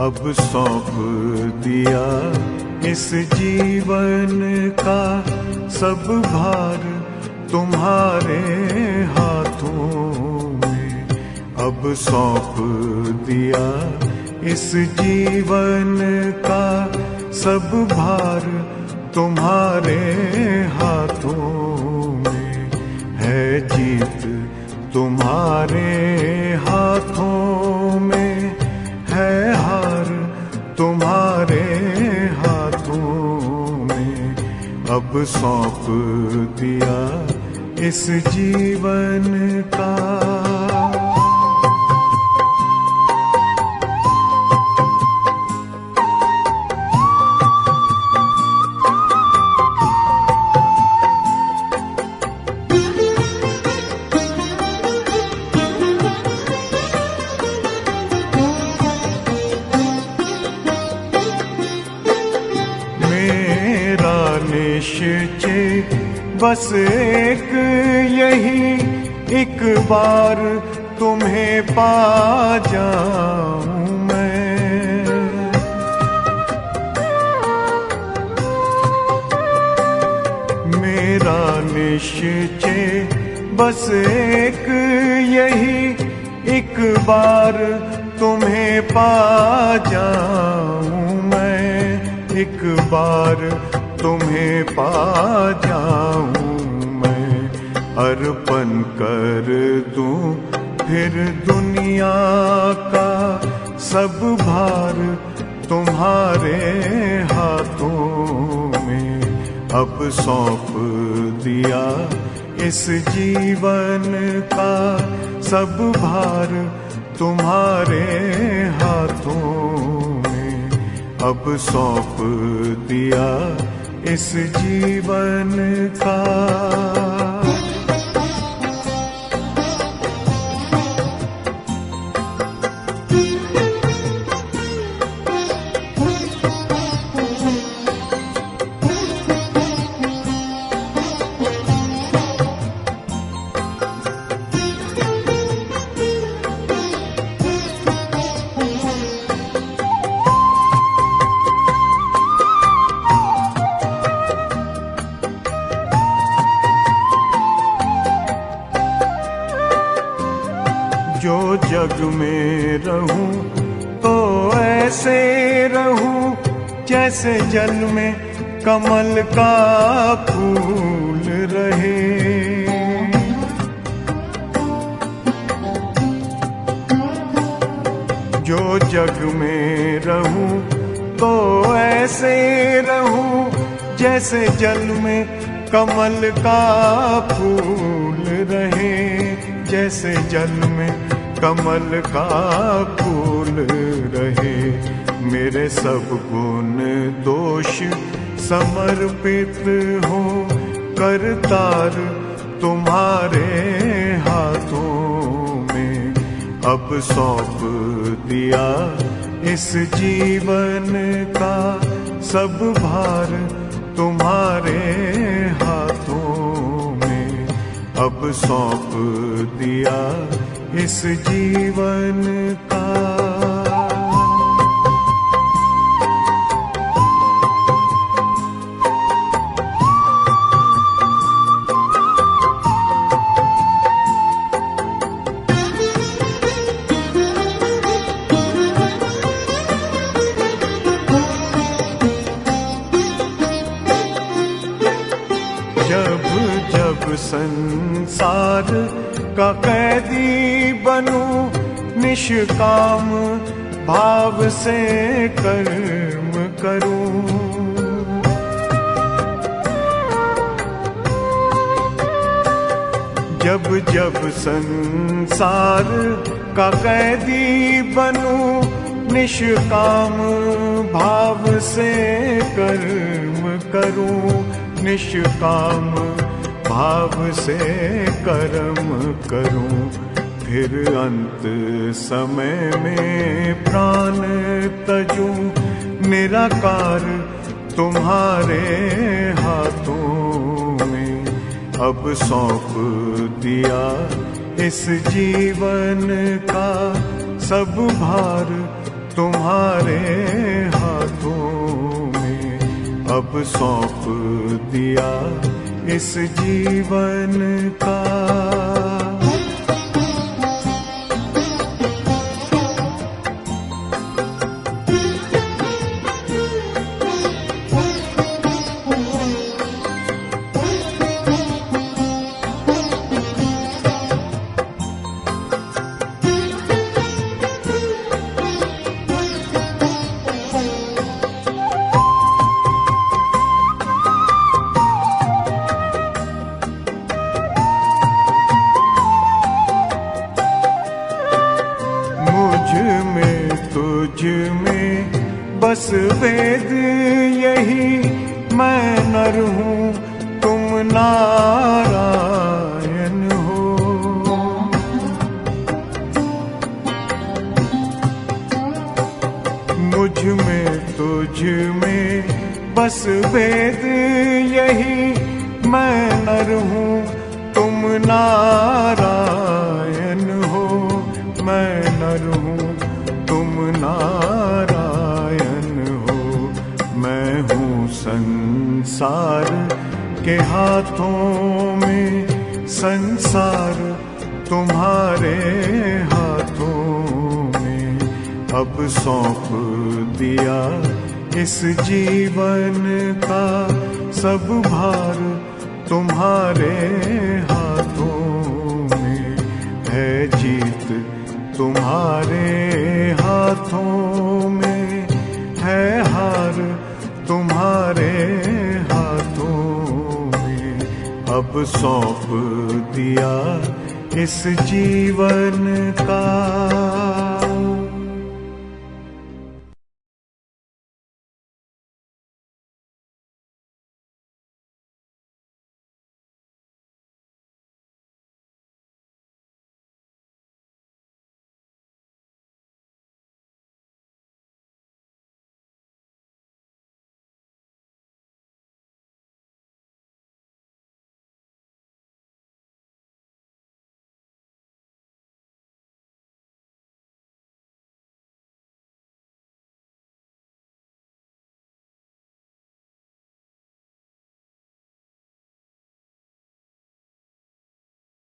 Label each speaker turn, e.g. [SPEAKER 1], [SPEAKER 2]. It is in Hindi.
[SPEAKER 1] अब सौंप दिया इस जीवन का सब भार तुम्हारे हाथों में। अब सौंप दिया इस जीवन का सब भार तुम्हारे हाथों में। है जीत तुम्हारे हाथों में, है हार तुम्हारे हाथों में। अब सौंप दिया इस जीवन का। निश्चय बस एक यही, एक बार तुम्हें पा जाऊं मैं। मेरा निश्चय बस एक यही, एक बार तुम्हें पा जाऊं मैं। एक बार तुम्हें पा जाऊं मैं। अर्पण कर दूं फिर दुनिया का सब भार तुम्हारे हाथों में। अब सौंप दिया इस जीवन का सब भार तुम्हारे हाथों में। अब सौंप दिया इस जीवन का। जो जग में रहूं तो ऐसे रहूं जैसे जल में कमल का फूल रहे। जो जग में रहूं तो ऐसे रहूं जैसे जल में कमल का फूल रहे। जैसे जल में कमल का फूल रहे। मेरे सब गुण दोष समर्पित हो करतार तुम्हारे हाथों में। अब सौंप दिया इस जीवन का सब भार तुम्हारे हाथों में। अब सौंप दिया इस जीवन का। जब जब संसार का कैदी बनूं, निष्काम भाव से कर्म करूं। जब जब संसार का कैदी बनूं, निष्काम भाव से कर्म करूं। निष्काम भाव से कर्म करूं। फिर अंत समय में प्राण तजूं, निराकार तुम्हारे हाथों में। अब सौंप दिया इस जीवन का सब भार तुम्हारे हाथों में अब सौंप दिया इस जीवन का। तुझ में बस वेद यही, मैं नर हूँ तुम नारायण हो। मुझ में तुझ में बस वेद यही, मैं नर हूँ तुम नारायण हो। मैं नर हूँ तुम नारायण हो। मैं हूँ संसार के हाथों में, संसार तुम्हारे हाथों में अब सौंप दिया इस जीवन का। सब भार तुम्हारे हाथों में है, जीत तुम्हारे हाथों में है, हार तुम्हारे हाथों में अब सौंप दिया इस जीवन का।